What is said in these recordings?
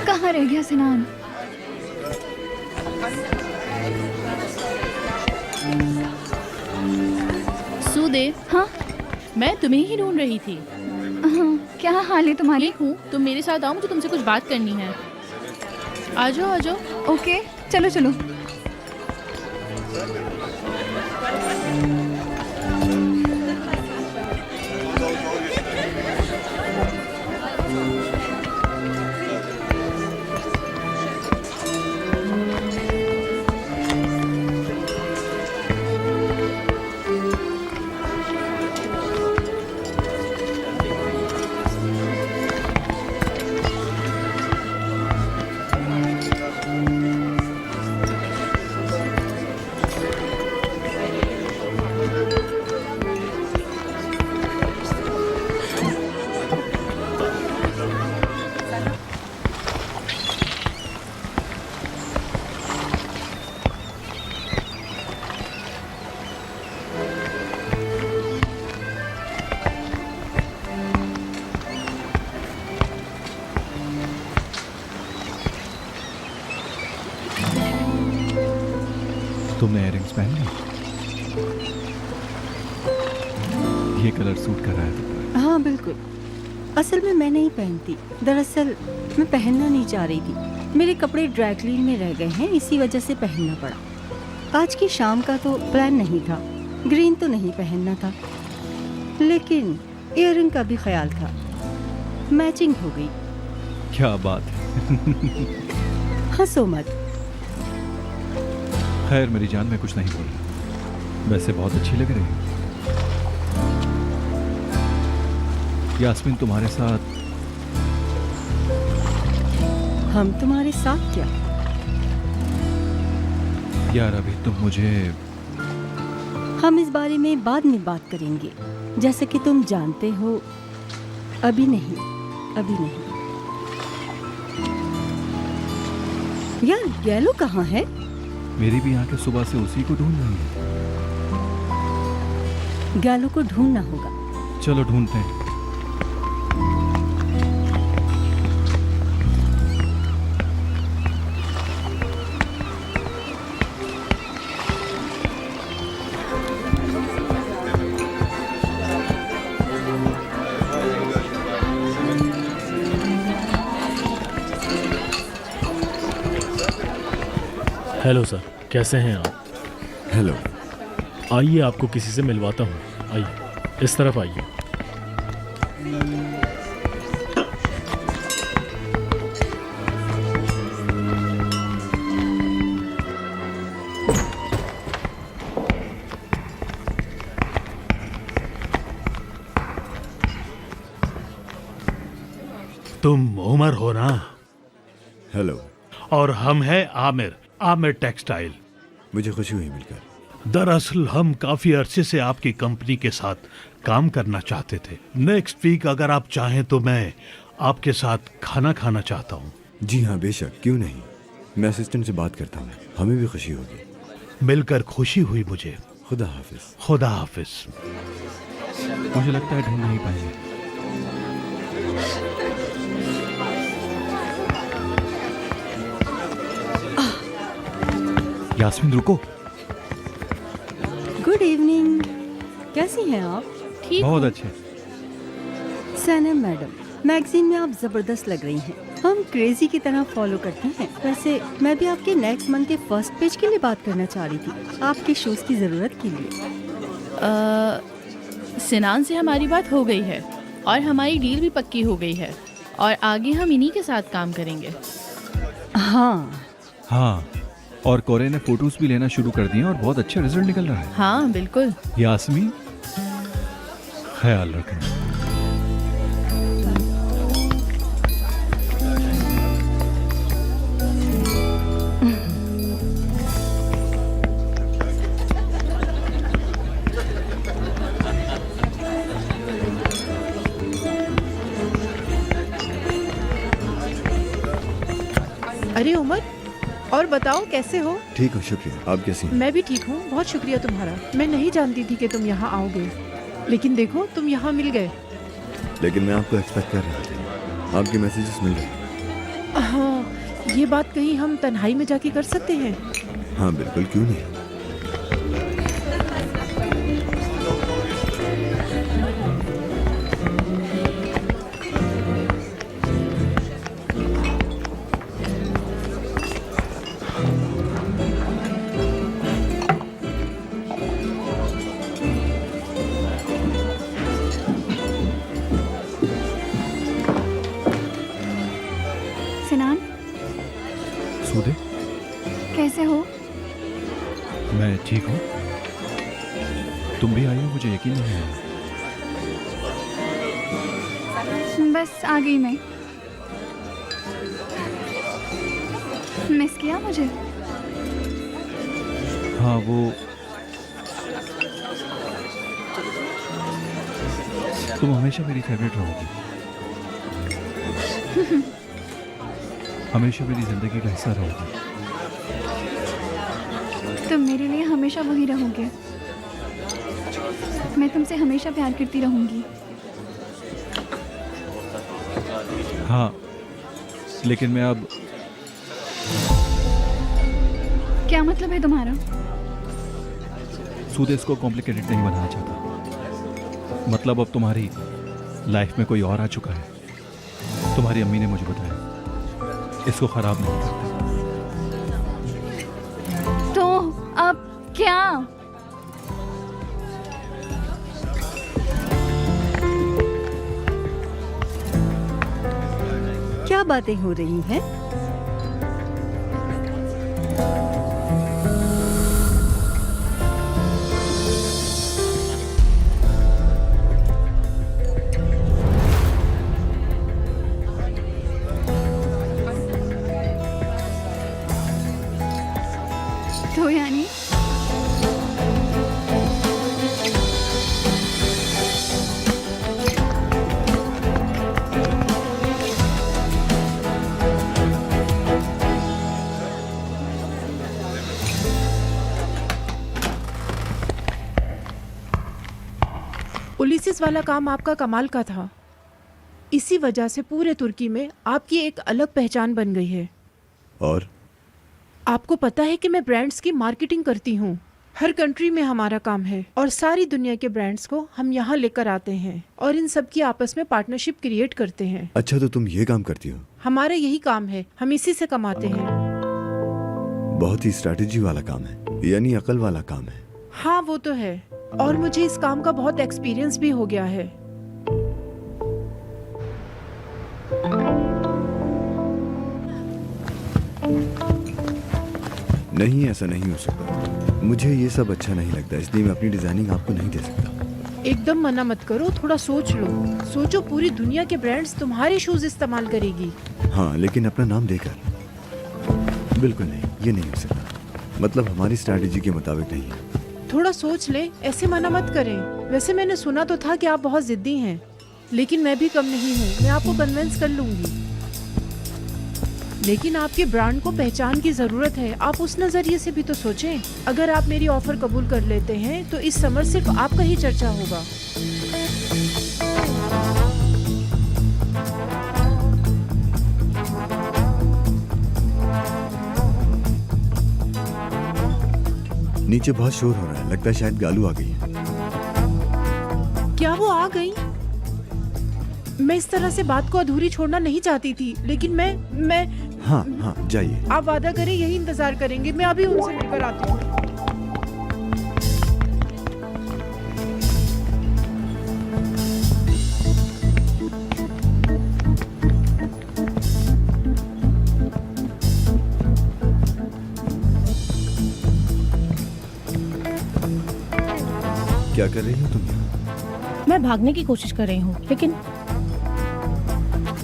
कहाँ रह गया सिनान? सूदे, हाँ मैं तुम्हें ही ढूंढ रही थी। हाँ, क्या हाल है तुम्हारी? ठीक हूँ, तुम मेरे साथ आओ, मुझे तुमसे कुछ बात करनी है। आ जाओ आ जाओ। ओके, चलो चलो। तुमने इयररिंग्स पहन ली? ये कलर सूट कर रहा है तुम पर। हाँ बिल्कुल। असल में मैं नहीं पहनती, दरअसल मैं पहनना नहीं चाह रही थी। मेरे कपड़े ड्राई क्लीन में रह गए हैं, इसी वजह से पहनना पड़ा। आज की शाम का तो प्लान नहीं था, ग्रीन तो नहीं पहनना था, लेकिन इयररिंग का भी ख्याल था, मैचिंग हो गई। क्या बात है। हंसो मत। खैर मेरी जान, मैं कुछ नहीं बोल रहा, वैसे बहुत अच्छी लग रही है। यास्मीन तुम्हारे साथ। हम तुम्हारे साथ क्या? यार अभी तुम मुझे। हम इस बारे में बाद में बात करेंगे, जैसे कि तुम जानते हो। अभी नहीं, अभी नहीं। यार गैलो कहाँ है? मेरी भी आंखें सुबह से उसी को ढूंढ रही हैं। गैलो को ढूंढना होगा। चलो ढूंढते हैं। हेलो सर, कैसे हैं आप? हेलो। आइए आपको किसी से मिलवाता हूँ। आइए, इस तरफ आइए। तुम उमर हो ना? हेलो। और हम हैं आमिर, आमिर टेक्सटाइल। मुझे खुशी हुई मिलकर। दरअसल हम काफी अरसे से आपकी कंपनी के साथ काम करना चाहते थे। नेक्स्ट वीक अगर आप चाहें तो मैं आपके साथ खाना खाना चाहता हूँ। जी हाँ बेशक, क्यों नहीं। मैं असिस्टेंट से बात करता हूँ, हमें भी खुशी होगी। मिलकर खुशी हुई मुझे। खुदा हाफिज। खुदा हाफिज। मुझे लगता है ढूंढ नहीं पाएंगे। यास्मीन रुको। गुड इवनिंग, कैसी हैं आप? ठीक बहुत हूँ। अच्छे। सनम मैडम, मैगजीन में आप जबरदस्त लग रही हैं। हम क्रेजी की तरह फॉलो करते हैं। वैसे मैं भी आपके नेक्स्ट मंथ के फर्स्ट पेज के लिए बात करना चाह रही थी, आपके शूज की जरूरत के लिए। सिनान से हमारी बात हो गई है और हमारी डील भी पक्की हो गई है और आगे हम इन्हीं के साथ काम करेंगे। हाँ हाँ, और कोरे ने फोटोज भी लेना शुरू कर दिए और बहुत अच्छा रिजल्ट निकल रहा है। हाँ बिल्कुल। यास्मीन, ख्याल रखना। अरे उमर, और बताओ कैसे हो? ठीक हो, शुक्रिया। आप कैसी हैं? मैं भी ठीक हूँ, बहुत शुक्रिया तुम्हारा। मैं नहीं जानती थी कि तुम यहाँ आओगे, लेकिन देखो तुम यहाँ मिल गए। लेकिन मैं आपको एक्सपेक्ट कर रहा था। आपके मैसेजेस मिल रहे हैं। हाँ, ये बात कहीं हम तन्हाई में जाके कर सकते हैं? हाँ बिल्कुल, क्यों नहीं। सिनान, सूदे, कैसे हो? मैं ठीक हूँ। तुम भी आई हो, मुझे यकीन नहीं है। बस आ गई मैं। मिस किया मुझे? हाँ, वो तुम हमेशा मेरी फेवरेट रहोगी। हमेशा मेरी जिंदगी का हिस्सा रहोगी। तुम मेरे लिए हमेशा वही रहोगे। मैं तुमसे हमेशा प्यार करती रहूंगी। हाँ, लेकिन मैं अब क्या मतलब है तुम्हारा? सूदे इसको कॉम्प्लिकेटेड नहीं बनाना चाहता। मतलब अब तुम्हारी लाइफ में कोई और आ चुका है। तुम्हारी अम्मी ने मुझे बताया। इसको खराब नहीं करते। तो अब क्या? क्या बातें हो रही हैं? तो यानी पुलिस वाला काम आपका कमाल का था। इसी वजह से पूरे तुर्की में आपकी एक अलग पहचान बन गई है। और आपको पता है कि मैं ब्रांड्स की मार्केटिंग करती हूँ। हर कंट्री में हमारा काम है और सारी दुनिया के ब्रांड्स को हम यहाँ लेकर आते हैं और इन सब की आपस में पार्टनरशिप क्रिएट करते हैं। अच्छा, तो तुम ये काम करती हो? हमारा यही काम है, हम इसी से कमाते हैं। बहुत ही स्ट्रैटेजी वाला काम है, यानी अकल वाला काम है। हाँ वो तो है, और मुझे इस काम का बहुत एक्सपीरियंस भी हो गया है। नहीं, ऐसा नहीं हो सकता। मुझे ये सब अच्छा नहीं लगता, इसलिए मैं अपनी डिजाइनिंग आपको नहीं दे सकता। एकदम मना मत करो, थोड़ा सोच लो। सोचो, पूरी दुनिया के ब्रांड्स तुम्हारे शूज इस्तेमाल करेगी। हाँ, लेकिन अपना नाम देकर। बिल्कुल नहीं, ये नहीं हो सकता। मतलब हमारी स्ट्रैटेजी के मुताबिक नहीं है। थोड़ा सोच ले, ऐसे मना मत करें। वैसे मैंने सुना तो था कि आप बहुत जिद्दी हैं, लेकिन मैं भी कम नहीं हूँ। मैं आपको कन्विंस कर लूंगी। लेकिन आपके ब्रांड को पहचान की जरूरत है। आप उस नजरिए से भी तो सोचें। अगर आप मेरी ऑफर कबूल कर लेते हैं तो इस समर सिर्फ आपका ही चर्चा होगा। नीचे बहुत शोर हो रहा है, लगता है शायद गालू आ गई है। क्या वो आ गई? मैं इस तरह से बात को अधूरी छोड़ना नहीं चाहती थी, लेकिन मैं हाँ हाँ, जाइए। आप वादा करें, यही इंतजार करेंगे। मैं अभी उनसे मिलकर आती हूँ। क्या कर रही हो तुम यहाँ? मैं भागने की कोशिश कर रही हूँ, लेकिन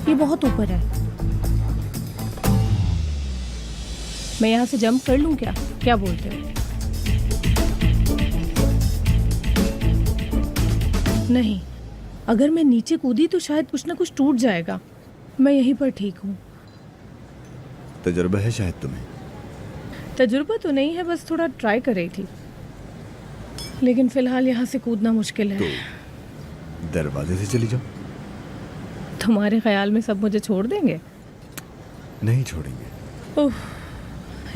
ये बहुत ऊपर है। मैं यहाँ से जंप कर लूँ क्या? क्या बोलते हो? नहीं, अगर मैं नीचे कूदी तो शायद कुछ ना कुछ टूट जाएगा। मैं यहीं पर ठीक हूँ। तजुर्बा है शायद तुम्हें? तजुर्बा तो नहीं है, बस थोड़ा ट्राई कर रही थी। लेकिन फिलहाल यहाँ से कूदना मुश्किल है। तो दरवाजे से चली जाओ। तुम्हारे ख्याल में सब मुझे छोड़ देंगे? नहीं छोड़ेंगे। उफ,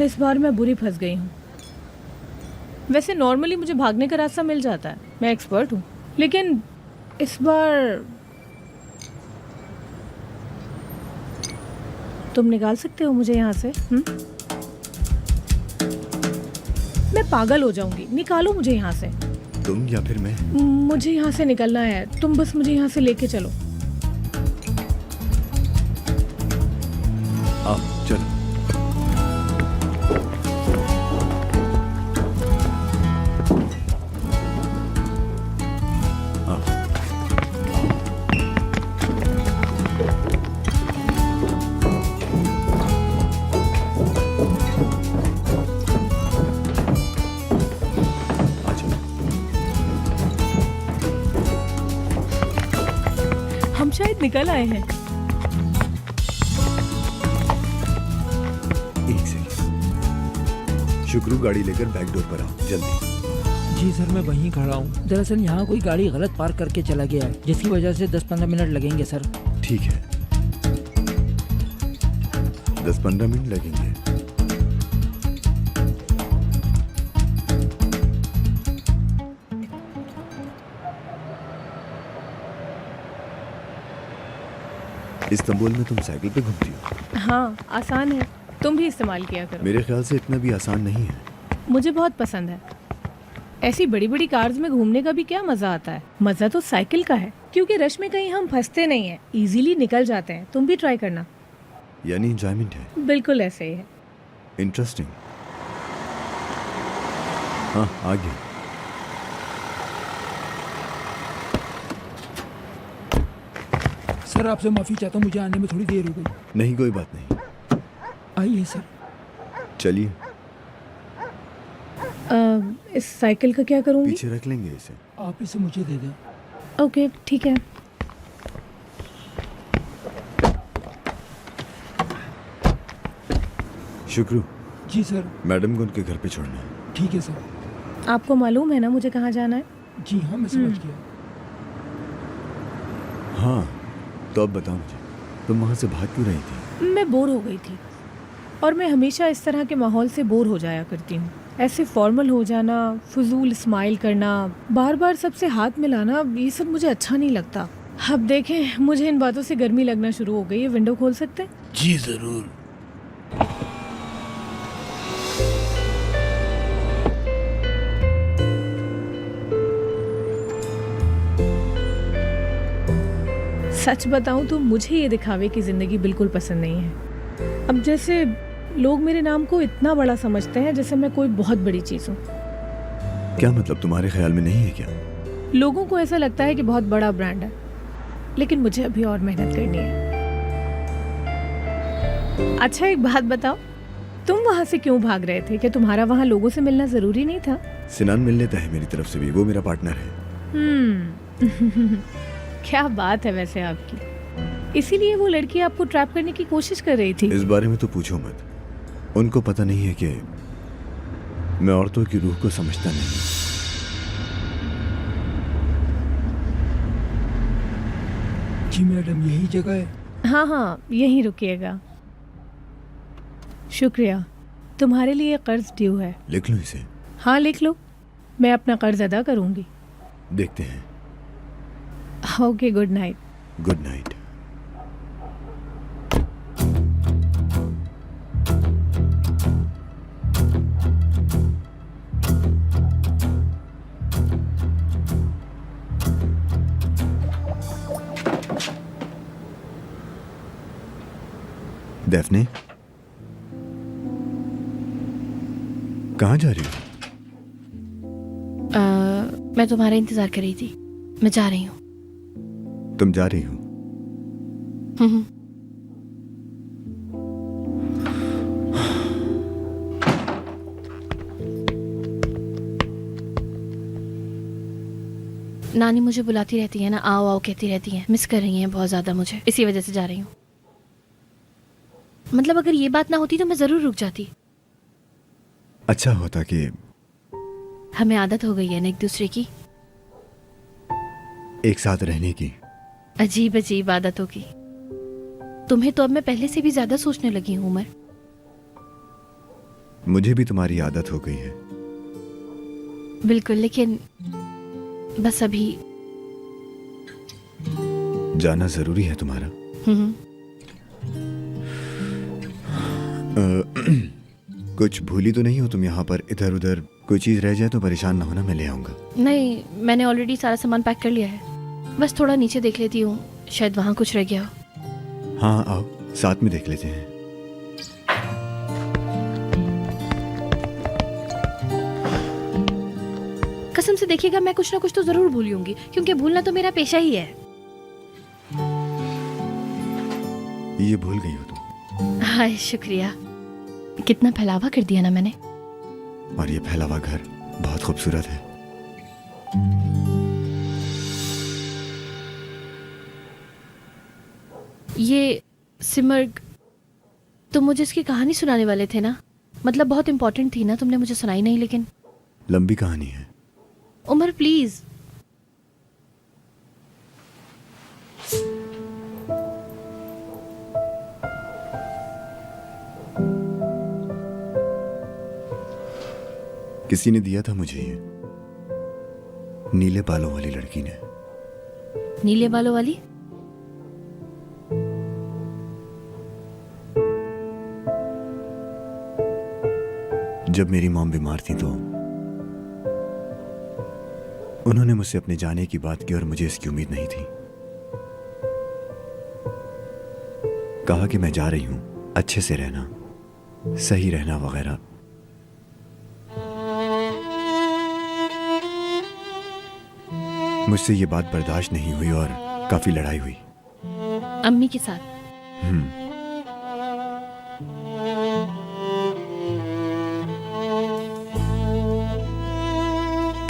इस बार मैं बुरी फंस गई हूँ। वैसे नॉर्मली मुझे भागने का रास्ता मिल जाता है, मैं एक्सपर्ट हूँ, लेकिन इस बार तुम निकाल सकते हो मुझे यहाँ से? मैं पागल हो जाऊंगी, निकालो मुझे यहाँ से। तुम या फिर मैं? मुझे यहाँ से निकलना है, तुम बस मुझे यहाँ से लेके चलो। आओ चलो। हम शायद निकल आए हैं। एक सेकंड। शुक्रू, गाड़ी लेकर बैक डोर पर आओ जल्दी। जी सर, मैं वहीं खड़ा हूँ। दरअसल यहाँ कोई गाड़ी गलत पार्क करके चला गया है, जिसकी वजह से 10-15 मिनट लगेंगे सर। ठीक है, 10-15 मिनट लगेंगे। इस्तांबुल में तुम साइकिल पे घूमती हो? हाँ, आसान है, तुम भी इस्तेमाल किया करो। मेरे ख्याल से इतना भी आसान नहीं है। मुझे बहुत पसंद है। ऐसी बड़ी बड़ी कार्स में घूमने का भी क्या मजा आता है। मजा तो साइकिल का है, क्योंकि रश में कहीं हम फंसते नहीं हैं, इजीली निकल जाते हैं। तुम भी ट्राई करना। यानी एंजॉयमेंट है? बिल्कुल ऐसे ही है। इंटरेस्टिंग। हाँ, आगे। सर आपसे माफ़ी चाहता हूँ, मुझे आने में थोड़ी देर हो गई। नहीं, कोई बात नहीं। आइए सर। चलिए। इस साइकिल का क्या करूँगी? पीछे रख लेंगे इसे। आप इसे मुझे दे दें। ओके, ठीक है। शुक्रू। जी सर। मैडम को उनके घर पे छोड़ना है। ठीक है सर। आपको मालूम है ना मुझे कहाँ जाना है? जी हाँ, मैं समझ गया। हाँ, तो अब बताओ मुझे, तुम वहाँ से भाग क्यों रही थी? मैं बोर हो गई थी, और मैं हमेशा इस तरह के माहौल से बोर हो जाया करती हूँ। ऐसे फॉर्मल हो जाना, फजूल स्माइल करना, बार बार सबसे हाथ मिलाना, ये सब मुझे अच्छा नहीं लगता। अब देखें, मुझे इन बातों से गर्मी लगना शुरू हो गई है। विंडो खोल सकते हैं? जी जरूर। सच बताऊं तो मुझे ये दिखावे की जिंदगी बिल्कुल पसंद नहीं है। अब जैसे लोग मेरे नाम को इतना बड़ा समझते हैं जैसे मैं कोई बहुत बड़ी चीज हूँ। क्या मतलब, तुम्हारे ख्याल में नहीं है क्या? लोगों को ऐसा लगता है कि बहुत बड़ा ब्रांड है, लेकिन मुझे अभी और मेहनत करनी है। अच्छा, एक बात बताओ, तुम वहाँ से क्यों भाग रहे थे? क्या तुम्हारा वहाँ लोगों से मिलना जरूरी नहीं था? सिनान मिल लेता है मेरी तरफ से भी, वो मेरा पार्टनर है। क्या बात है वैसे आपकी। इसीलिए वो लड़की आपको ट्रैप करने की कोशिश कर रही थी? इस बारे में तो पूछो मत। उनको पता नहीं है कि मैं औरतों की रूह को समझता नहीं। जी मैडम, यही जगह है? हाँ हाँ, यहीं रुकिएगा। शुक्रिया। तुम्हारे लिए कर्ज ड्यू है। लिख लो इसे। हाँ, लिख लो। मैं अपना कर्ज अदा करूंगी। देखते हैं। Okay, good night. Good night. Daphne, कहाँ जा रही हो? मैं तुम्हारा इंतजार कर रही थी। मैं जा रही हूँ। तुम जा रही हो? नानी मुझे बुलाती रहती है ना, आओ आओ कहती रहती हैं। मिस कर रही हैं बहुत ज़्यादा मुझे, इसी वजह से जा रही हूँ। मतलब अगर ये बात ना होती तो मैं ज़रूर रुक जाती। अच्छा होता कि हमें आदत हो गई है ना एक दूसरे की, एक साथ रहने की। अजीब अजीब आदतों की। तुम्हें तो अब मैं पहले से भी ज्यादा सोचने लगी हूँ उमर। मुझे भी तुम्हारी आदत हो गई है। बिल्कुल, लेकिन बस अभी। जाना जरूरी है तुम्हारा? हम्म। कुछ भूली तो नहीं हो तुम यहाँ पर? इधर उधर कोई चीज रह जाए तो परेशान ना होना, मैं ले आऊंगा। नहीं, मैंने ऑलरेडी सारा सामान पैक कर लिया है। बस थोड़ा नीचे देख लेती हूँ, शायद वहाँ कुछ रह गया हो। हाँ आओ साथ में देख लेते हैं। कसम से देखिएगा, मैं कुछ ना कुछ तो जरूर भूलूंगी, क्योंकि भूलना तो मेरा पेशा ही है। ये भूल गई हो तुम। हाय, शुक्रिया। कितना फैलावा कर दिया ना मैंने। और ये फैला हुआ घर बहुत खूबसूरत है। ये सिमर्ग, तुम मुझे इसकी कहानी सुनाने वाले थे ना? मतलब बहुत इंपॉर्टेंट थी ना, तुमने मुझे सुनाई नहीं। लेकिन लंबी कहानी है। उमर प्लीज। किसी ने दिया था मुझे ये, नीले बालों वाली लड़की ने। नीले बालों वाली? जब मेरी मॉम बीमार थी तो उन्होंने मुझसे अपने जाने की बात की और मुझे इसकी उम्मीद नहीं थी। कहा कि मैं जा रही हूं, अच्छे से रहना, सही रहना वगैरह। मुझसे ये बात बर्दाश्त नहीं हुई और काफी लड़ाई हुई अम्मी के साथ।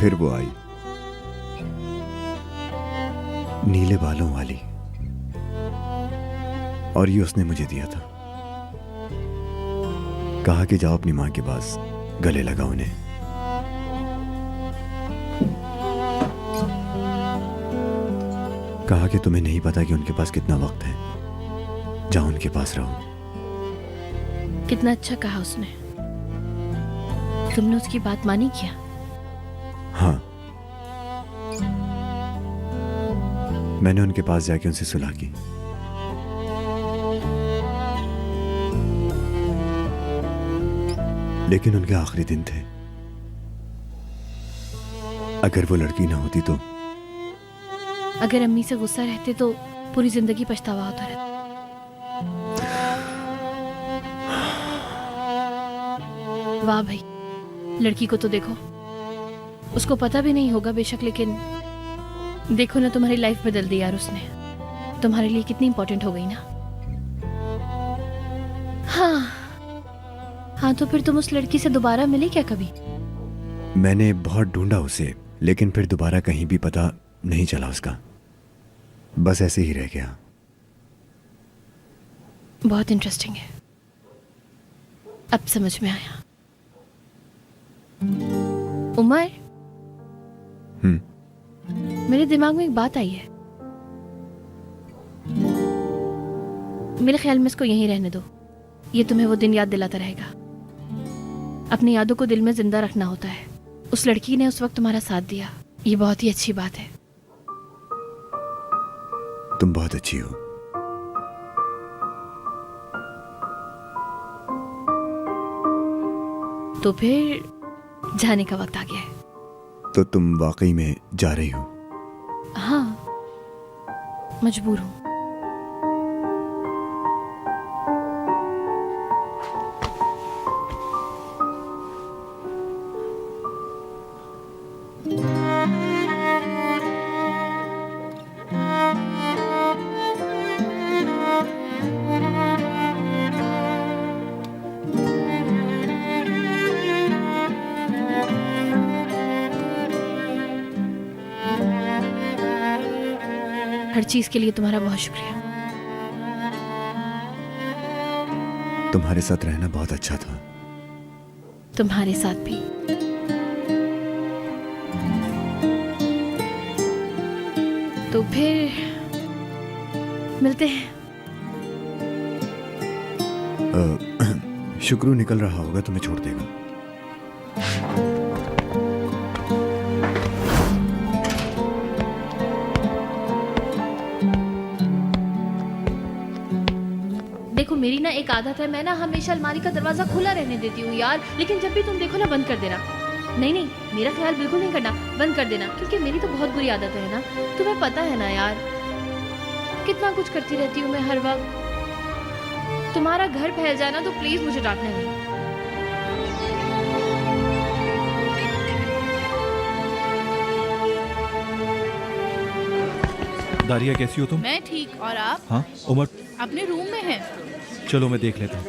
फिर वो आई, नीले बालों वाली, और ये उसने मुझे दिया था। कहा कि जाओ अपनी मां के पास, गले लगा उन्हें। कहा कि तुम्हें नहीं पता कि उनके पास कितना वक्त है, जाओ उनके पास रहो। कितना अच्छा कहा उसने। तुमने उसकी बात मानी क्या? हाँ, मैंने उनके पास जाके उनसे सुलह की। लेकिन उनके आखिरी दिन थे। अगर वो लड़की ना होती तो अगर अम्मी से गुस्सा रहते तो पूरी जिंदगी पछतावा होता रहता। वाह भाई, लड़की को तो देखो। उसको पता भी नहीं होगा बेशक, लेकिन देखो ना, तुम्हारी लाइफ बदल दी यार उसने। तुम्हारे लिए कितनी इंपॉर्टेंट हो गई ना। हाँ, तो फिर तुम उस लड़की से दोबारा मिले क्या कभी? मैंने बहुत ढूंढा उसे, लेकिन फिर दोबारा कहीं भी पता नहीं चला उसका। बस ऐसे ही रह गया। बहुत इंटरेस्टिंग है, अब समझ में आया। उमर, मेरे दिमाग में एक बात आई है। मेरे ख्याल में इसको यहीं रहने दो। ये तुम्हें वो दिन याद दिलाता रहेगा। अपनी यादों को दिल में जिंदा रखना होता है। उस लड़की ने उस वक्त तुम्हारा साथ दिया, ये बहुत ही अच्छी बात है। तुम बहुत अच्छी हो। तो फिर जाने का वक्त आ गया है। तो तुम वाकई में जा रही हो? हाँ, मजबूर हूं। हर चीज के लिए तुम्हारा बहुत शुक्रिया। तुम्हारे साथ रहना बहुत अच्छा था। तुम्हारे साथ भी। तो फिर मिलते हैं। शुक्रू निकल रहा होगा, तुम्हें छोड़ देगा। देखो मेरी ना एक आदत है, मैं ना हमेशा अलमारी का दरवाजा खुला रहने देती हूँ यार, लेकिन जब भी तुम देखो ना बंद कर देना। नहीं नहीं, मेरा ख्याल बिल्कुल नहीं करना, बंद कर देना, क्योंकि मेरी तो बहुत बुरी आदत है ना, तुम्हें पता है ना यार, कितना कुछ करती रहती हूँ मैं हर वक्त। तुम्हारा घर फैल जाए ना तो प्लीज मुझे डांटना नहीं। दारिया कैसी हो तुम? मैं ठीक, और आप? हाँ उमर, अपने रूम में हैं। चलो मैं देख लेता हूँ।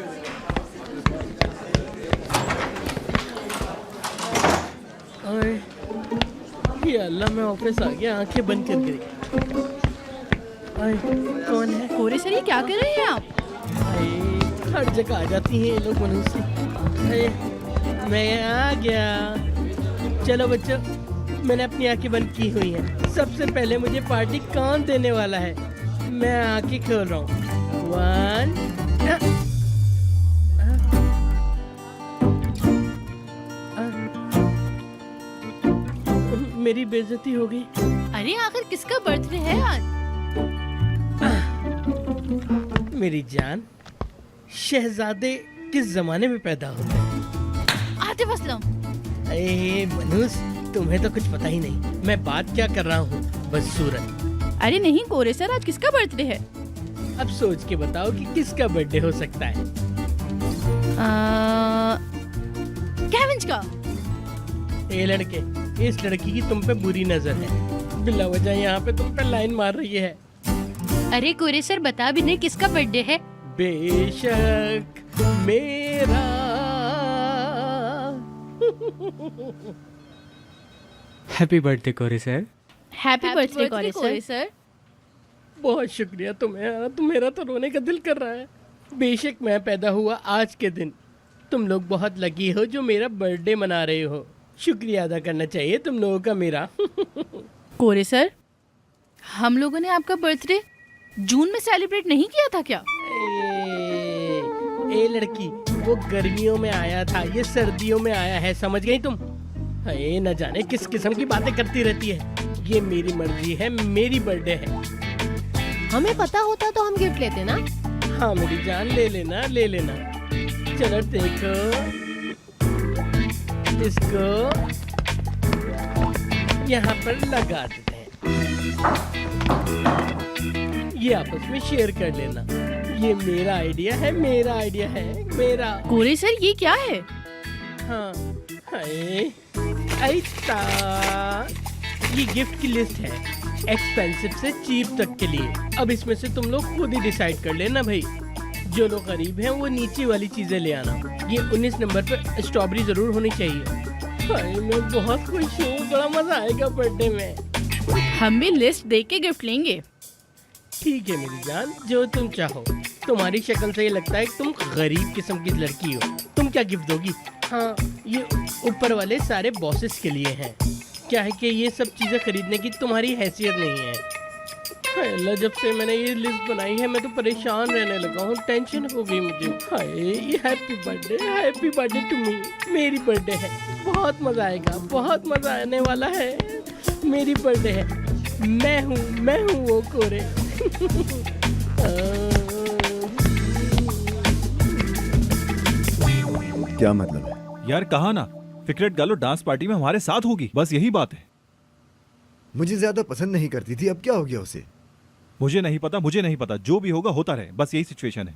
ये अल्लाह, मैं ऑफिस आ गया, आंखें बंद कर गई। कौन है? कोरे सर, ये क्या कर रहे हैं आप? हर जगह आ जाती हैं ये लोग मनुष्य। मैं आ गया। चलो बच्चों, मैंने अपनी आंखें बंद की हुई हैं। सबसे पहले मुझे पार्टी कौन देने वाला है? मैं आंखें खोल रहा हूँ। 1 मेरी बेइज्जती हो गई। अरे आखिर किसका बर्थडे है आज? मेरी जान, शहजादे किस जमाने में पैदा होते हैं? आतिफ असलम। अरे मनूस, तुम्हें तो कुछ पता ही नहीं। मैं बात क्या कर रहा हूँ, बस सूरत। अरे नहीं कोरे सर, आज किसका बर्थडे है? अब सोच के बताओ कि किसका बर्थडे हो सकता है। केविंस का। ये लड़के, इस लड़की की तुम पे बुरी नजर है। बिला वजह यहाँ पे तुम पे लाइन मार रही है। अरे कोरे सर, बता भी नहीं किसका बर्थडे है? बेशक मेरा। हैप्पी बर्थडे कोरे सर। हैप्पी बर्थडे कोरे सर। बहुत शुक्रिया तुम्हें, मेरा तो रोने का दिल कर रहा है। बेशक मैं पैदा हुआ आज के दिन। तुम लोग बहुत लकी हो जो मेरा बर्थडे मना रहे हो। शुक्रिया अदा करना चाहिए तुम लोगों का मेरा। कोरे सर, हम लोगों ने आपका बर्थडे जून में सेलिब्रेट नहीं किया था क्या? ए लड़की, वो गर्मियों में आया था, ये सर्दियों में आया है, समझ गई तुम? ए न जाने किस किस्म की बातें करती रहती है। ये मेरी मर्जी है, मेरी बर्थडे है। हमें पता होता तो हम गिफ्ट लेते ना। हाँ मेरी जान, ले लेना ले लेना। चलो देखो, इसको यहाँ पर लगा देते हैं। ये आपस में शेयर कर लेना। ये मेरा आइडिया है, मेरा आइडिया है, मेरा। कोरे सर, ये क्या है? हाँ, ये गिफ्ट की लिस्ट है, एक्सपेंसिव से चीप तक के लिए। अब इसमें से तुम लोग खुद ही डिसाइड कर लेना भाई। जो लोग गरीब हैं वो नीचे वाली चीजें ले आना। ये 19 नंबर पर स्ट्रॉबेरी जरूर होनी चाहिए। भाई मैं बहुत खुश हूँ, बड़ा मजा आएगा बर्थडे में। हम भी लिस्ट देख के गिफ्ट लेंगे। ठीक है मेरी जान, जो तुम चाहो। तुम्हारी शक्ल से ये लगता है कि तुम गरीब किस्म की लड़की हो। तुम क्या गिफ्ट दोगी? हाँ, ये ऊपर वाले सारे बॉसेस के लिए हैं। क्या है कि ये सब चीज़ें खरीदने की तुम्हारी हैसियत नहीं है। अल्लाह, जब से मैंने ये लिस्ट बनाई है मैं तो परेशान रहने लगा हूँ, टेंशन हो गई मुझे। हाय, ये हैप्पी बर्थडे टू मी। मेरी बर्थडे है, बहुत मज़ा आएगा, बहुत मज़ा आने वाला है। मेरी बर्थडे है, मैं हूँ वो कोरे। क्या मतलब है? यार कहा ना, फिक्रेट गालो डांस पार्टी में हमारे साथ होगी, बस यही बात है। मुझे ज्यादा पसंद नहीं करती थी, अब क्या हो गया उसे? मुझे नहीं पता, जो भी होगा होता रहे, बस यही सिचुएशन है।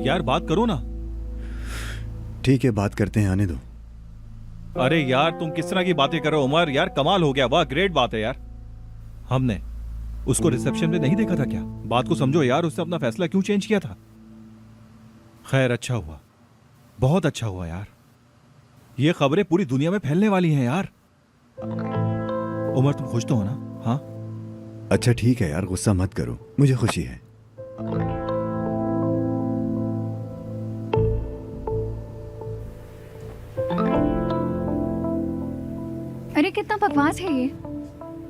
यार बात करो ना। ठीक है, बात करते हैं, आने दो। अरे यार तुम किस तरह की बातें कर रहे हो उमर? यार कमाल हो गया, वाह ग्रेट बात है यार। हमने उसको रिसेप्शन में नहीं देखा था क्या? बात को समझो यार, उसने अपना फैसला क्यों चेंज किया था? खैर अच्छा हुआ, बहुत अच्छा हुआ यार। ये खबरें पूरी दुनिया में फैलने वाली हैं यार। उमर तुम खुश तो हो ना? हाँ अच्छा ठीक है यार, गुस्सा मत करो, मुझे खुशी है। अरे कितना बकवास है ये।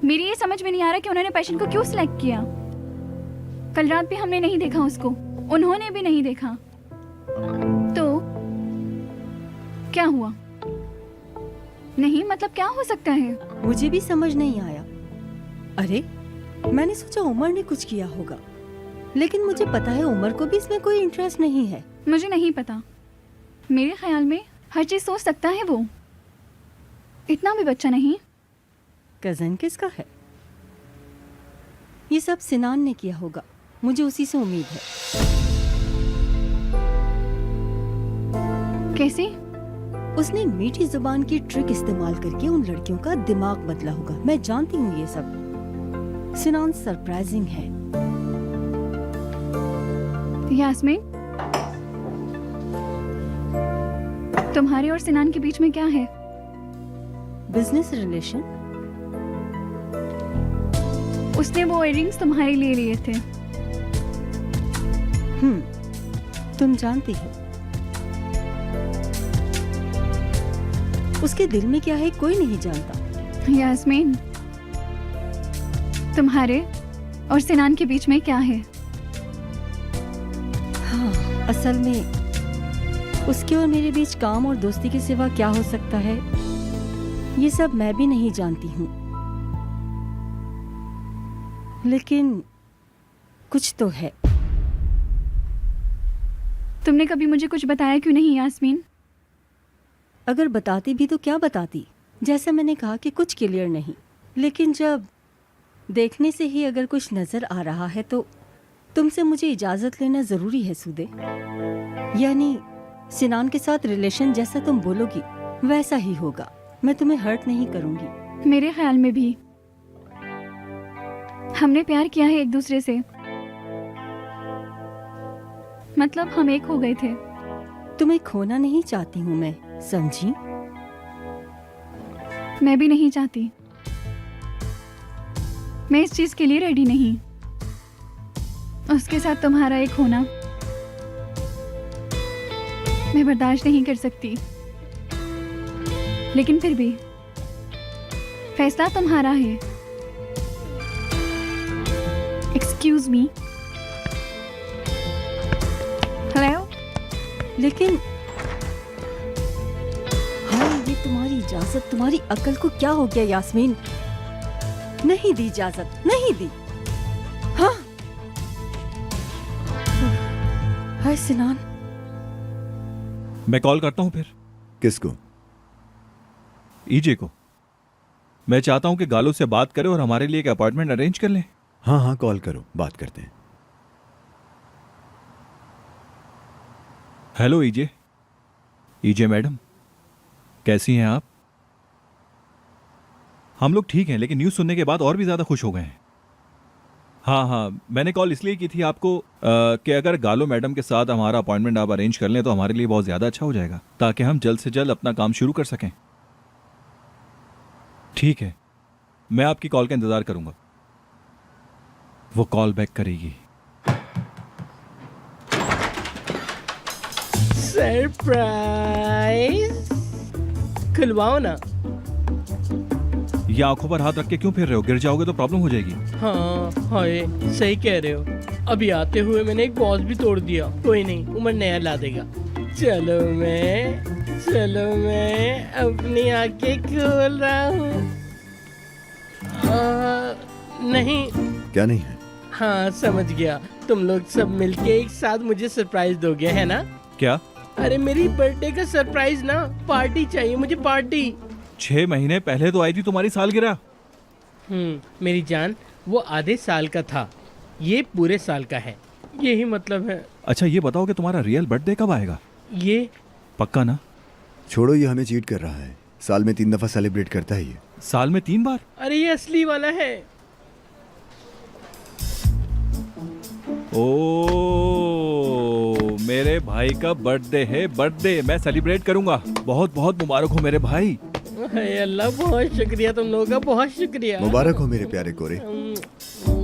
मेरी ये समझ में नहीं आ रहा कि उन्होंने पैशन को क्यों सिलेक्ट किया। कल रात भी हमने नहीं देखा उसको, उन्होंने भी नहीं देखा, तो क्या हुआ? नहीं मतलब क्या हो सकता है? मुझे भी समझ नहीं आया। अरे मैंने सोचा उमर ने कुछ किया होगा, लेकिन मुझे पता है उमर को भी इसमें कोई इंटरेस्ट नहीं है। मुझे नहीं पता, मेरे ख्याल में हर चीज सोच सकता है वो, इतना भी बच्चा नहीं। कजन किसका है? ये सब सिनान ने किया होगा, मुझे उसी से उम्मीद है। कैसे? उसने मीठी जुबान की ट्रिक इस्तेमाल करके उन लड़कियों का दिमाग बदला होगा। मैं जानती हूँ ये सब। सिनान सरप्राइजिंग है। यास्मीन, तुम्हारे और सिनान के बीच में क्या है? Business relation. उसने वो इयररिंग्स तुम्हारे लिए लिए थे। तुम जानती हो उसके दिल में क्या है, कोई नहीं जानता। यास्मीन, तुम्हारे और सिनान के बीच में क्या है? हाँ, असल में उसके और मेरे बीच काम और दोस्ती के सिवा क्या हो सकता है, ये सब मैं भी नहीं जानती हूँ, लेकिन कुछ तो है। तुमने कभी मुझे कुछ बताया क्यों नहीं यास्मीन? अगर बताती भी तो क्या बताती? जैसा मैंने कहा कि कुछ क्लियर नहीं, लेकिन जब देखने से ही अगर कुछ नजर आ रहा है तो तुमसे मुझे इजाजत लेना जरूरी है सूदे। यानी सिनान के साथ रिलेशन जैसा तुम बोलोगी वैसा ही होगा। मैं तुम्हें हर्ट नहीं करूंगी। मेरे ख्याल में भी हमने प्यार किया है एक दूसरे से, मतलब हम एक हो गए थे। तुम्हें खोना नहीं चाहती हूँ मैं, समझी? मैं भी नहीं चाहती। मैं इस चीज के लिए रेडी नहीं। उसके साथ तुम्हारा एक होना मैं बर्दाश्त नहीं कर सकती, लेकिन फिर भी फैसला तुम्हारा है। Excuse me. हेलो। लेकिन हाँ, ये तुम्हारी इजाजत, तुम्हारी अकल को क्या हो गया यास्मीन? नहीं दी इजाजत, नहीं दी। हाँ हाय सिनान। मैं कॉल करता हूं फिर। किसको? ईजे को। मैं चाहता हूं कि गालो से बात करे और हमारे लिए एक अपॉइंटमेंट अरेंज कर ले। हाँ हाँ, कॉल करो, बात करते हैं। Hello EJ. ईजे मैडम, कैसी हैं आप? हम लोग ठीक हैं, लेकिन न्यूज़ सुनने के बाद और भी ज़्यादा खुश हो गए हैं। हाँ हाँ, मैंने कॉल इसलिए की थी आपको कि अगर गालो मैडम के साथ हमारा अपॉइंटमेंट आप अरेंज कर लें तो हमारे लिए बहुत ज़्यादा अच्छा हो जाएगा, ताकि हम जल्द से जल्द अपना काम शुरू कर सकें। ठीक है, मैं आपकी कॉल का इंतज़ार करूँगा। वो कॉल बैक करेगी। सरप्राइज। खुलवाओ ना। ये आंखों पर हाथ रख के क्यों फिर रहे हो? गिर जाओगे तो प्रॉब्लम हो जाएगी। हाँ हाय, सही कह रहे हो। अभी आते हुए मैंने एक बॉस भी तोड़ दिया। कोई नहीं, उमर नया ला देगा। चलो मैं अपनी आंखें खोल रहा हूँ। नहीं। क्या नहीं है? हाँ समझ गया, तुम लोग सब मिलके एक साथ मुझे सरप्राइज दोगे, है ना? क्या? अरे मेरी बर्थडे का सरप्राइज ना, पार्टी चाहिए मुझे, पार्टी। 6 महीने पहले तो आई थी तुम्हारी सालगिरह। मेरी जान, वो आधे साल का था, ये पूरे साल का है, यही मतलब है। अच्छा ये बताओ कि तुम्हारा रियल बर्थडे कब आएगा? ये पक्का ना? छोड़ो, ये हमें चीट कर रहा है। साल में 3 दफा सेलिब्रेट करता है ये। साल में 3 बार? अरे ये असली वाला है। ओ मेरे भाई का बर्थडे है, बर्थडे मैं सेलिब्रेट करूंगा। बहुत बहुत मुबारक हो मेरे भाई। अल्लाह, बहुत शुक्रिया तुम लोगों का, बहुत शुक्रिया। मुबारक हो मेरे प्यारे कोरे।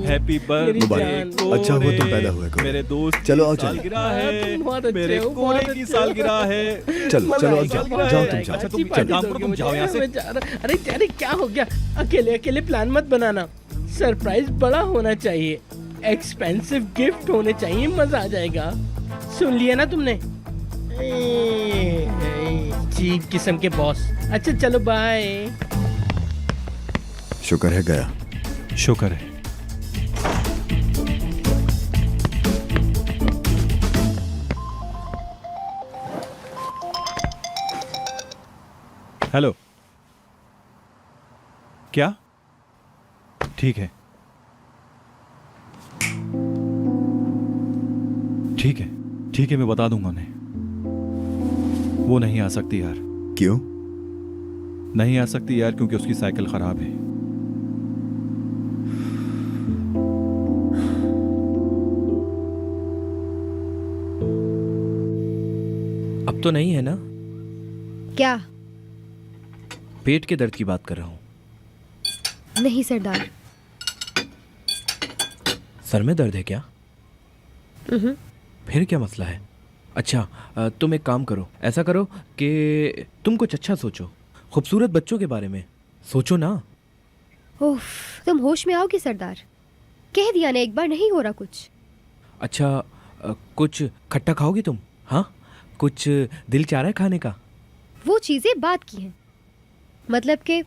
Happy birthday. अच्छा हुआ तुम पैदा हुए कोरे। मेरे दोस्त। चलो आओ, चलो। सालगिरह है, मेरे कोरे की सालगिरह है। चलो चलो, जाओ तुम जाओ। अच्छा तुम काम करो, तुम जाओ यहाँ से। अरे क्या हो गया? अकेले अकेले प्लान मत बनाना, सरप्राइज बड़ा होना चाहिए। एक्सपेंसिव गिफ्ट होने चाहिए, मजा आ जाएगा। सुन लिया ना तुमने? चीप किस्म के बॉस। अच्छा चलो बाय। शुक्र है गया। शुक्र है। हेलो, क्या? ठीक है, ठीक है, ठीक है, मैं बता दूंगा उन्हें। वो नहीं आ सकती यार। क्यों? नहीं आ सकती यार क्योंकि उसकी साइकिल खराब है। अब तो नहीं है ना? क्या? पेट के दर्द की बात कर रहा हूँ। नहीं सरदार। सर में दर्द है क्या? फिर क्या मसला है? अच्छा तुम एक काम करो, ऐसा करो कि तुम कुछ अच्छा सोचो, खूबसूरत बच्चों के बारे में सोचो ना। उफ, तुम होश में आओगे सरदार? कह दिया ना एक बार, नहीं हो रहा कुछ। अच्छा कुछ खट्टा खाओगी तुम? हाँ, कुछ दिल चाह रहा है खाने का? वो चीजें बात की हैं, मतलब कि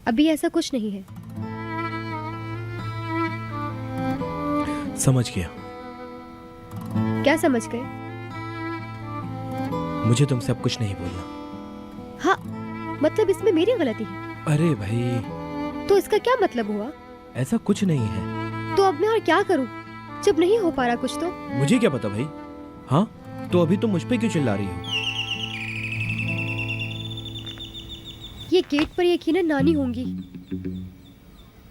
अभी ऐसा कुछ नहीं है। समझ गया। क्या समझ गए? मुझे तुमसे अब कुछ नहीं बोलना। हाँ, मतलब इसमें मेरी गलती है? अरे भाई, तो इसका क्या मतलब हुआ? ऐसा कुछ नहीं है। तो अब मैं और क्या करूं जब नहीं हो पा रहा कुछ? तो मुझे क्या पता भाई। हाँ, तो अभी तुम मुझ पे क्यों चिल्ला रही हो? ये गेट पर यकीनन नानी होंगी।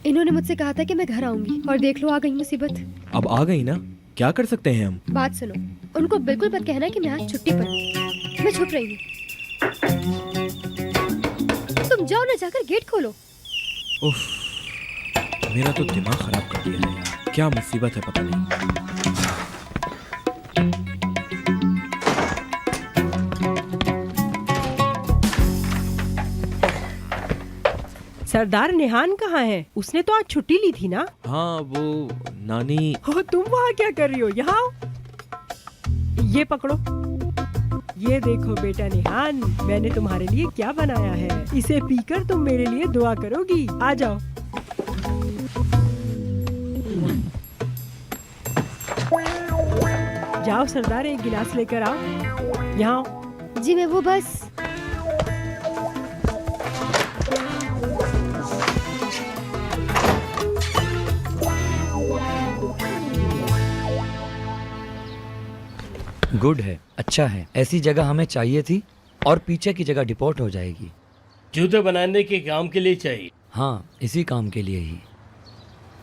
इन्होंने मुझसे कहा था कि मैं घर आऊंगी, और देख लो आ गई मुसीबत। अब आ गई ना, क्या कर सकते हैं हम? बात सुनो, उनको बिल्कुल मत कहना कि मैं आज छुट्टी पर हूँ। मैं छुप रही हूँ। तुम जाओ ना, जाकर गेट खोलो। उफ, मेरा तो दिमाग खराब कर दिया है यार। क्या मुसीबत है पता नहीं। सरदार निहान कहाँ है? उसने तो आज छुट्टी ली थी ना? हाँ, वो नानी। हो, तुम वहाँ क्या कर रही हो? यहाँ आओ। ये पकड़ो। ये देखो बेटा निहान, मैंने तुम्हारे लिए क्या बनाया है। इसे पीकर तुम मेरे लिए दुआ करोगी। आ जाओ। जाओ सरदार, एक गिलास लेकर आओ। यहाँ आओ। जी मैं वो बस। गुड है, अच्छा है। ऐसी जगह हमें चाहिए थी, और पीछे की जगह डिपोर्ट हो जाएगी। जूते बनाने के काम के लिए चाहिए। हाँ, इसी काम के लिए ही।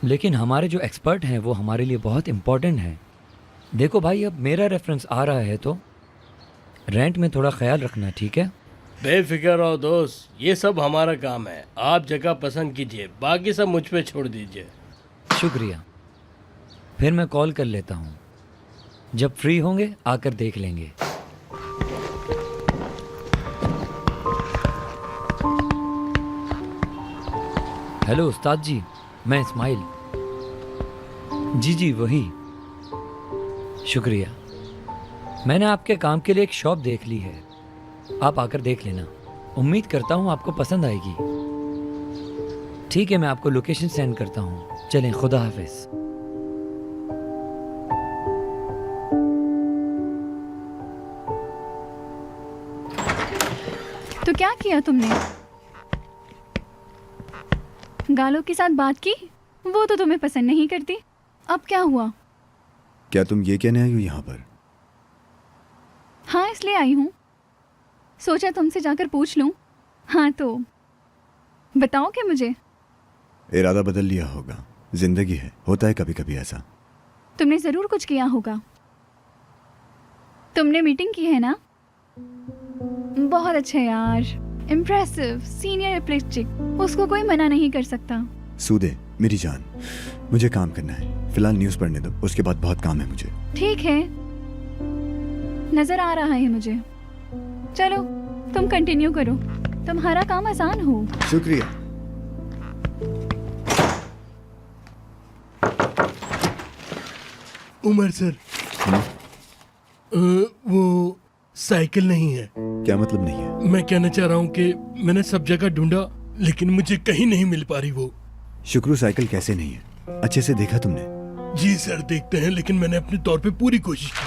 लेकिन हमारे जो एक्सपर्ट हैं वो हमारे लिए बहुत इम्पोर्टेंट हैं। देखो भाई, अब मेरा रेफरेंस आ रहा है तो रेंट में थोड़ा ख्याल रखना, ठीक है? बेफिक्र रहो दोस्त, ये सब हमारा काम है। आप जगह पसंद कीजिए, बाकी सब मुझ पे छोड़ दीजिए। शुक्रिया। फिर मैं कॉल कर लेता हूँ, जब फ्री होंगे आकर देख लेंगे। हेलो उस्ताद जी, मैं इस्माइल। जी जी वही। शुक्रिया। मैंने आपके काम के लिए एक शॉप देख ली है, आप आकर देख लेना। उम्मीद करता हूँ आपको पसंद आएगी। ठीक है, मैं आपको लोकेशन सेंड करता हूँ। चलें, खुदा हाफिज। तो क्या किया तुमने? गालों के साथ बात की? वो तो तुम्हें पसंद नहीं करती। अब क्या हुआ? क्या तुम ये कहने आई हो यहाँ पर? हाँ, इसलिए आई हूँ। सोचा तुमसे जाकर पूछ लूँ। हाँ तो बताओगे मुझे? इरादा बदल लिया होगा, जिंदगी है, होता है कभी कभी ऐसा। तुमने जरूर कुछ किया होगा। तुमने मीटिंग की है ना? बहुत अच्छा यार, इम्प्रेसिव, सीनियर एप्लेटिक, उसको कोई मना नहीं कर सकता। सूदे मेरी जान, मुझे काम करना है, फिलहाल न्यूज़ पढ़ने दो, उसके बाद बहुत काम है मुझे। ठीक है, नजर आ रहा है मुझे। चलो तुम कंटिन्यू करो, तुम्हारा काम आसान हो। शुक्रिया। उमर सर, वो साइकिल नहीं है। क्या मतलब नहीं है? मैं कहना चाह रहा हूँ कि मैंने सब जगह ढूंढा लेकिन मुझे कहीं नहीं मिल पा रही वो। शुक्रू, साइकिल कैसे नहीं है? अच्छे से देखा तुमने? जी सर, देखते हैं, लेकिन मैंने अपने तौर पे पूरी कोशिश की।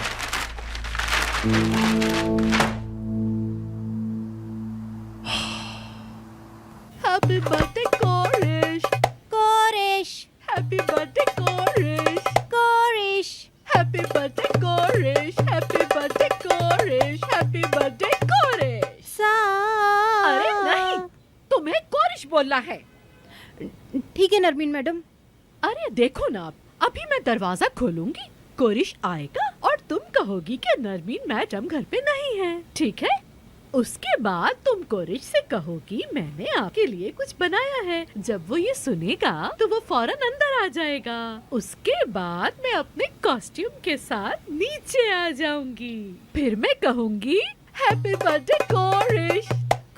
Happy birthday Korish, Korish, happy birthday Korish, Korish, happy birthday Korish, happy birthday Korish, happy birthday Korish. अरे नहीं, तुम्हें कोरिश बोलना है। ठीक है नरमीन मैडम। अरे देखो ना, अभी मैं दरवाजा खोलूंगी, कोरिश आएगा और तुम कहोगी कि नरमीन मैडम घर पे नहीं है, ठीक है? उसके बाद तुम कोरिश से कहोगी मैंने आपके लिए कुछ बनाया है। जब वो ये सुनेगा तो वो फौरन अंदर आ जाएगा। उसके बाद मैं अपने कॉस्ट्यूम के साथ नीचे आ जाऊंगी। फिर मैं कहूंगी happy birthday Korish,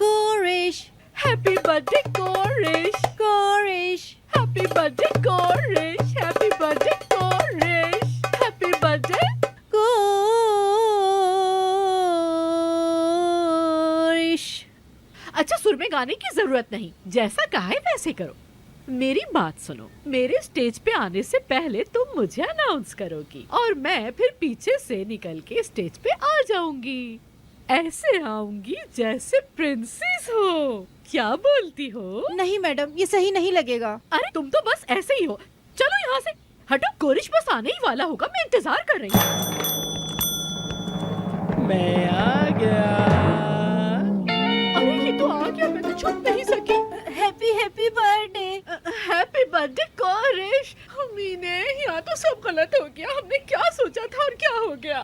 Korish, happy birthday Korish, Korish, happy birthday Korish, happy birthday Korish, happy birthday अच्छा, सुर में गाने की जरूरत नहीं, जैसा कहा है वैसे करो। मेरी बात सुनो, मेरे स्टेज पे आने से पहले तुम मुझे अनाउंस करोगी और मैं फिर पीछे से निकल के स्टेज पे आ जाऊंगी। ऐसे आऊंगी जैसे प्रिंसेस हो। क्या बोलती हो? नहीं मैडम, ये सही नहीं लगेगा। अरे तुम तो बस ऐसे ही हो। चलो यहाँ से हटो, कोरिश बस आने ही वाला होगा, मैं इंतजार कर रही हूँ। मैं आ गया। अरे ये तो आ गया, मैं तो छुप नहीं सकी। Happy happy birthday, happy birthday Korish. मीने, यहाँ तो सब गलत हो गया। हमने क्या सोचा था और क्या हो गया।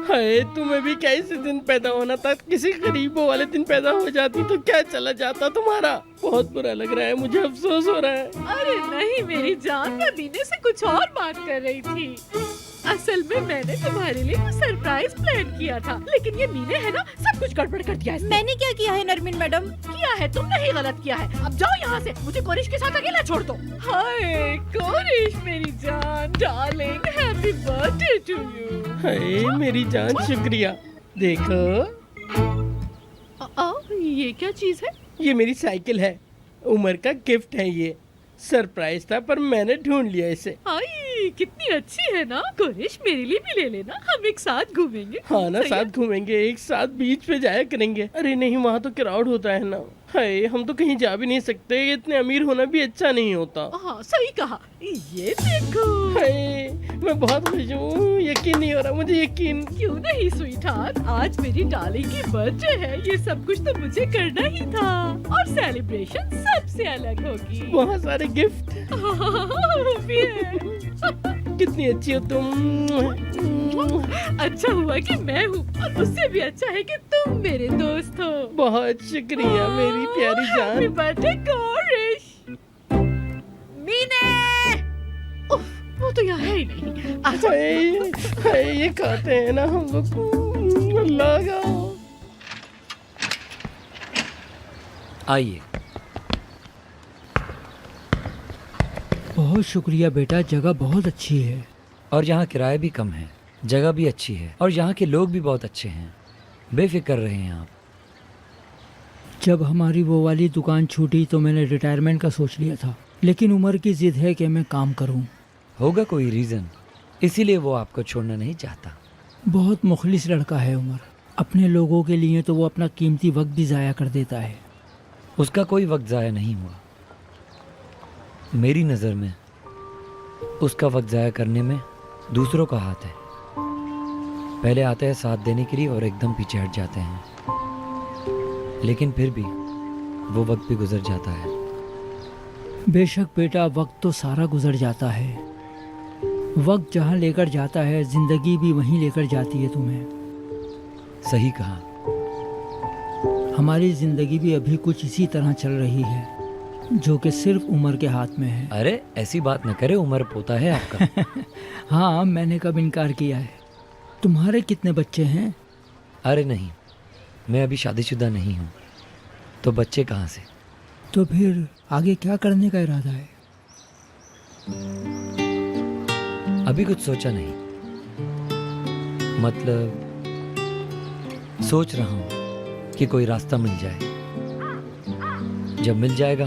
हाय, तुम्हें भी क्या इसी दिन पैदा होना था? किसी गरीबों वाले दिन पैदा हो जाती तो क्या चला जाता तुम्हारा। बहुत बुरा लग रहा है, मुझे अफसोस हो रहा है। अरे नहीं मेरी जान, मैं मीने से कुछ और बात कर रही थी। असल में मैंने तुम्हारे लिए कुछ सरप्राइज प्लान किया था, लेकिन ये मीने है ना, सब कुछ गड़बड़ कर दिया है। मैंने क्या किया है नरमीन मैडम? किया है तुमने ही गलत किया है। अब जाओ यहाँ से, मुझे कोरिश के साथ अकेला छोड़ दो। हाय कोरिश मेरी जान, darling, happy birthday to you. हाय मेरी जान, शुक्रिया। देखो ये क्या चीज है? ये मेरी साइकिल है, उमर का गिफ्ट है। ये सरप्राइज था पर मैंने ढूंढ लिया इसे। हाय कितनी अच्छी है ना। कोरिश मेरे लिए भी ले लेना, हम एक साथ घूमेंगे। हाँ ना, सही है? साथ घूमेंगे, एक साथ बीच पे जाया करेंगे। अरे नहीं, वहाँ तो क्राउड होता है ना। हाय, हम तो कहीं जा भी नहीं सकते, इतने अमीर होना भी अच्छा नहीं होता। हाँ सही कहा। ये देखो, हाय मैं बहुत खुश हूँ, यकीन नहीं हो रहा मुझे, यकीन। क्यों नहीं स्वीटहार्ट, आज मेरी डार्लिंग की बर्थडे है, ये सब कुछ तो मुझे करना ही था और सेलिब्रेशन सबसे अलग होगी। बहुत सारे गिफ्ट भी है। कितनी अच्छी हो तुम। अच्छा हुआ कि मैं हूँ और उससे भी अच्छा है कि तुम मेरे दोस्त हो। बहुत शुक्रिया मेरी प्यारी जान। Happy birthday Korish. मीने, उफ, वो तो यहाँ है ही नहीं। हाय ये खाते हैं ना हम लोग। अल्लाह का। आइए। बहुत शुक्रिया बेटा, जगह बहुत अच्छी है और यहाँ किराया भी कम है, जगह भी अच्छी है और यहाँ के लोग भी बहुत अच्छे हैं। बेफिक्र रहें आप। जब हमारी वो वाली दुकान छूटी तो मैंने रिटायरमेंट का सोच लिया था, लेकिन उमर की जिद है कि मैं काम करूं। होगा कोई रीज़न, इसीलिए वो आपको छोड़ना नहीं चाहता। बहुत मुखलिस लड़का है उमर, अपने लोगों के लिए तो वो अपना कीमती वक्त भी ज़ाया कर देता है। उसका कोई वक्त ज़ाया नहीं हुआ। मेरी नज़र में उसका वक्त ज़ाया करने में दूसरों का हाथ है। पहले आते हैं साथ देने के लिए और एकदम पीछे हट जाते हैं, लेकिन फिर भी वो वक्त भी गुजर जाता है। बेशक बेटा, वक्त तो सारा गुजर जाता है। वक्त जहाँ लेकर जाता है, ज़िंदगी भी वहीं लेकर जाती है तुम्हें। सही कहा। हमारी ज़िंदगी भी अभी कुछ इसी तरह चल रही है, जो कि सिर्फ उमर के हाथ में है। अरे ऐसी बात न करे, उमर पोता है आपका। हाँ, मैंने कब इनकार किया है। तुम्हारे कितने बच्चे हैं? अरे नहीं, मैं अभी शादीशुदा नहीं हूँ, तो बच्चे कहाँ से। तो फिर आगे क्या करने का इरादा है? अभी कुछ सोचा नहीं, मतलब सोच रहा हूँ कि कोई रास्ता मिल जाए। जब मिल जाएगा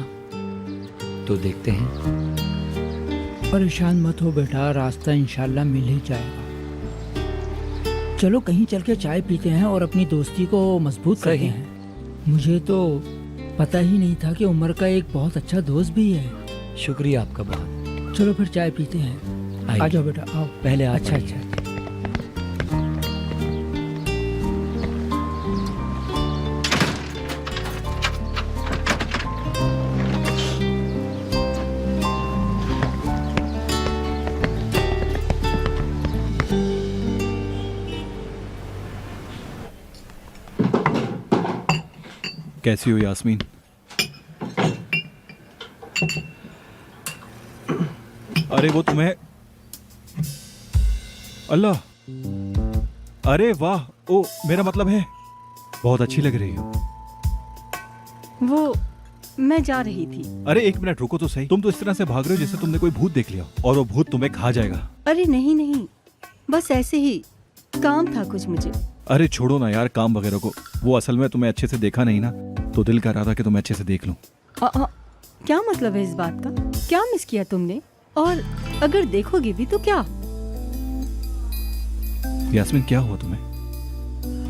तो देखते हैं। परेशान मत हो बेटा, रास्ता इंशाल्लाह मिल ही जाएगा। चलो कहीं चल के चाय पीते हैं और अपनी दोस्ती को मजबूत करते सही। हैं। मुझे तो पता ही नहीं था कि उमर का एक बहुत अच्छा दोस्त भी है। शुक्रिया आपका बहुत। चलो फिर चाय पीते हैं। आइए। आ जाओ बेटा, आओ। पहले आप अच्छा आइए। अच्छा। कैसी हो यास्मीन? अरे वो तुम्हें, अल्लाह, अरे वाह, ओ मेरा मतलब है बहुत अच्छी लग रही हो। वो मैं जा रही थी। अरे एक मिनट रुको तो सही, तुम तो इस तरह से भाग रहे हो जैसे तुमने कोई भूत देख लिया और वो भूत तुम्हें खा जाएगा। अरे नहीं नहीं, बस ऐसे ही काम था कुछ मुझे। अरे छोड़ो ना यार काम वगैरह को, वो असल में तुम्हें अच्छे से देखा नहीं ना, तो दिल कर रहा था कि तुम्हें अच्छे से देख लूं। क्या मतलब है इस बात का? क्या मिस किया तुमने? और अगर देखोगे भी तो क्या? यास्मीन क्या हुआ तुम्हें?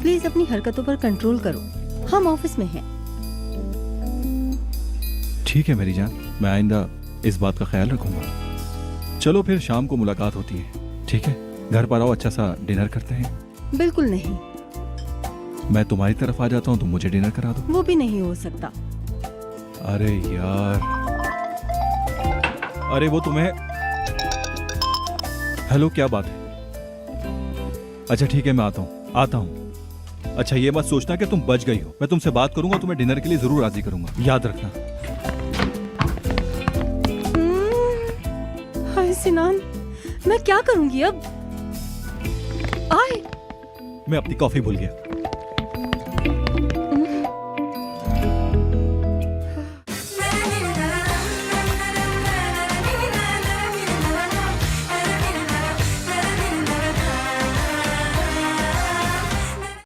प्लीज अपनी हरकतों पर कंट्रोल करो, हम ऑफिस में हैं। ठीक है मेरी जान, मैं आइंदा इस बात का ख्याल रखूंगा। चलो फिर शाम को मुलाकात होती है, ठीक है? घर पर आओ, अच्छा सा डिनर करते हैं। बिल्कुल नहीं। मैं तुम्हारी तरफ आ जाता हूँ, तुम मुझे डिनर करा दो। वो भी नहीं हो सकता। अरे यार, अरे वो तुम्हें, हेलो क्या बात है? अच्छा ठीक है, मैं आता हूँ। अच्छा ये मत सोचना कि तुम बच गई हो, मैं तुमसे बात करूंगा, तुम्हें डिनर के लिए जरूर राजी करूंगा, याद रखना। हाय सिनान, मैं क्या करूंगी अब? आए, मैं अपनी कॉफी भूल गया।